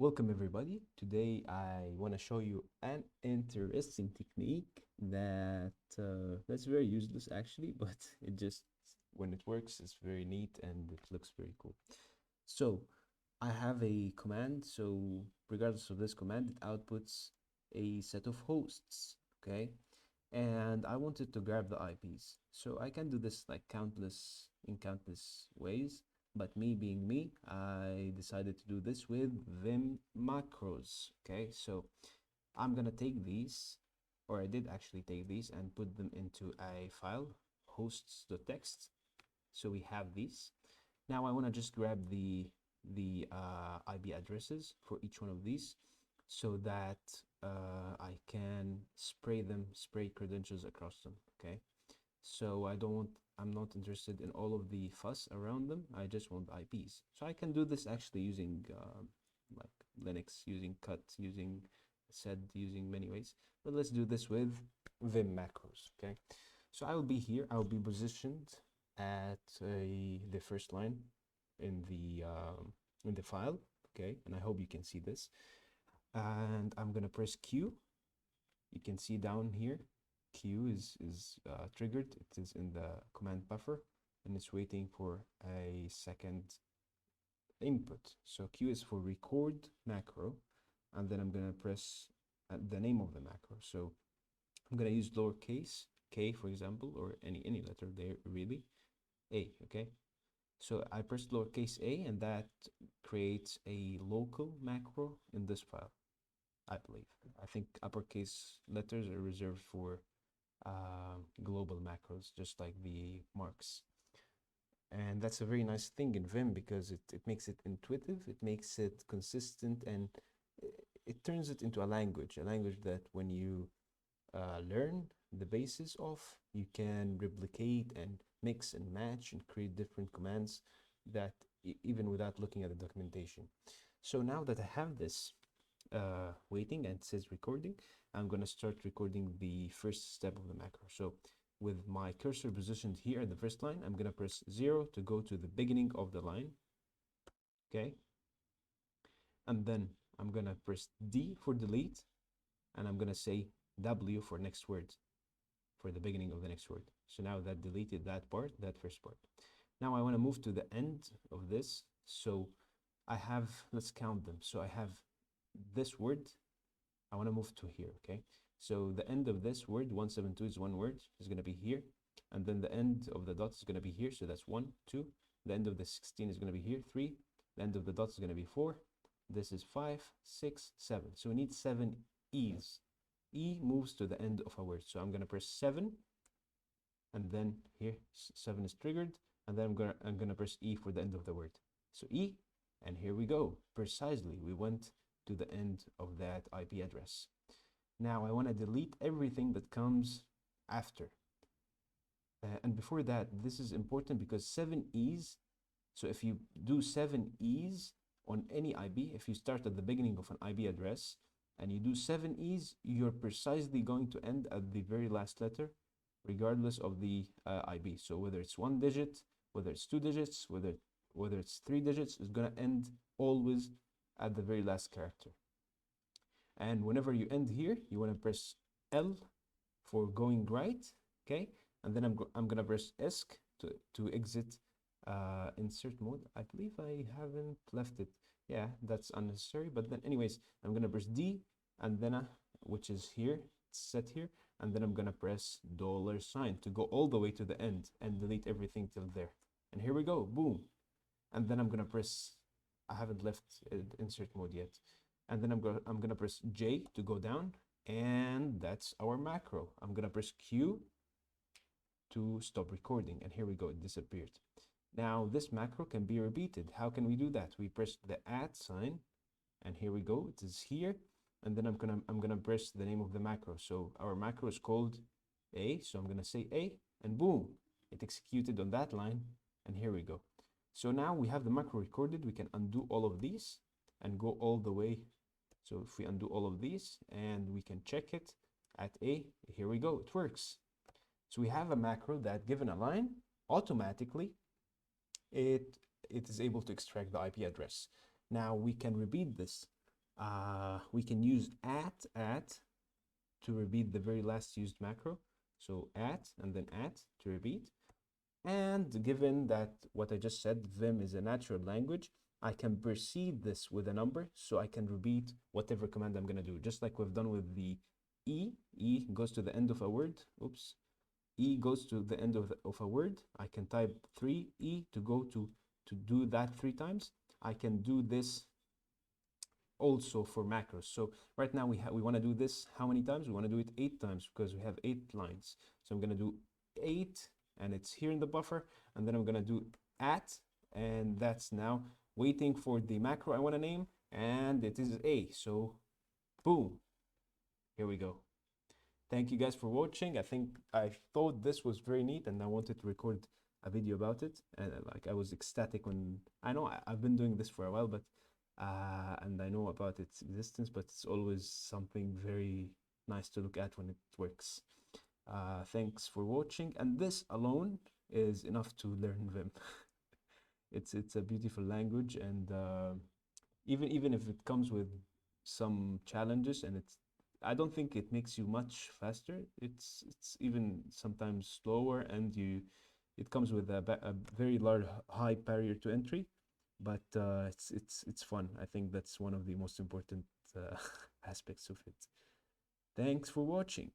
Welcome everybody. Today I want to show you an interesting technique that's very useless actually, but it just when it works it's very neat and it looks very cool. So I have a command, so regardless of this command, it outputs a set of hosts, okay? And I wanted to grab the IPs. So I can do this like countless ways, but me being me, I decided to do this with Vim macros, okay? So I'm gonna take these, or I did actually take these and put them into a file, hosts.txt. So we have these. Now I want to just grab the IP addresses for each one of these so that I can spray credentials across them, okay? So I'm not interested in all of the fuss around them. I just want IPs. So I can do this actually using like Linux, using cut, using sed, using many ways. But let's do this with Vim macros, okay? So I will be here. I will be positioned at the first line in the file, okay? And I hope you can see this. And I'm gonna press Q. You can see down here, Q is triggered. It is in the command buffer, and it's waiting for a second input. So Q is for record macro, and then I'm gonna press the name of the macro. So I'm gonna use lowercase k, for example, or any letter there really, a, okay? So I press lowercase a, and that creates a local macro in this file, I believe. I think uppercase letters are reserved for global macros, just like the marks. And that's a very nice thing in Vim because it makes it intuitive, it makes it consistent, and it turns it into a language that when you learn the basis of, you can replicate and mix and match and create different commands that even without looking at the documentation. So now that I have this waiting and it says recording, I'm going to start recording the first step of the macro. So with my cursor positioned here in the first line, I'm going to press 0 to go to the beginning of the line, okay? And then I'm going to press D for delete, and I'm going to say W for next word, for the beginning of the next word. So now that deleted that part, that first part. Now I want to move to the end of this. So I have, let's count them. So I have this word, I want to move to here, okay? So the end of this word, 172 is one word, is going to be here. And then the end of the dot is going to be here. So that's 1, 2. The end of the 16 is going to be here, 3. The end of the dot is going to be 4. This is 5, 6, 7. So we need 7 E's. E moves to the end of a word. So I'm going to press 7. And then here, 7 is triggered. And then I'm gonna press E for the end of the word. So E, and here we go. Precisely, we went to the end of that IP address. Now I want to delete everything that comes after. And before that, this is important because 7 E's, so if you do 7 E's on any IP, if you start at the beginning of an IP address and you do 7 E's, you're precisely going to end at the very last letter, regardless of the IP. So whether it's 1 digit, whether it's 2 digits, whether it's 3 digits, it's gonna end always at the very last character. And whenever you end here, you wanna press L for going right, okay? And then I'm gonna press ESC to exit insert mode. I believe I haven't left it. Yeah, that's unnecessary. But then anyways, I'm gonna press D, and then which is here, it's set here, and then I'm gonna press $sign to go all the way to the end and delete everything till there. And here we go, boom. And then I'm gonna press, I haven't left insert mode yet. And then I'm gonna press J to go down, and that's our macro. I'm gonna press Q to stop recording, and here we go, it disappeared. Now this macro can be repeated. How can we do that? We press the @ sign, and here we go, it is here. And then I'm gonna press the name of the macro. So our macro is called A, so I'm gonna say A, and boom, it executed on that line, and here we go. So now we have the macro recorded. We can undo all of these and go all the way. So if we undo all of these and we can check it at A, here we go, it works. So we have a macro that, given a line, automatically it is able to extract the IP address. Now we can repeat this We can use at to repeat the very last used macro. So at and then at to repeat. And given that what I just said, Vim is a natural language, I can precede this with a number so I can repeat whatever command I'm going to do. Just like we've done with the E. E goes to the end of a word. Oops. E goes to the end of a word. I can type 3E to go to do that 3 times. I can do this also for macros. So right now we want to do this how many times? We want to do it 8 times because we have 8 lines. So I'm going to do 8 and it's here in the buffer, and then I'm going to do at, and that's now waiting for the macro I want to name, and it is a. So boom, here we go. Thank you guys for watching. I thought this was very neat and I wanted to record a video about it, and like I was ecstatic when I know I've been doing this for a while, but and I know about its existence, but it's always something very nice to look at when it works. Thanks for watching, and this alone is enough to learn Vim. It's a beautiful language, and even if it comes with some challenges, and I don't think it makes you much faster. It's even sometimes slower, and it comes with a very large high barrier to entry, but it's fun. I think that's one of the most important aspects of it. Thanks for watching.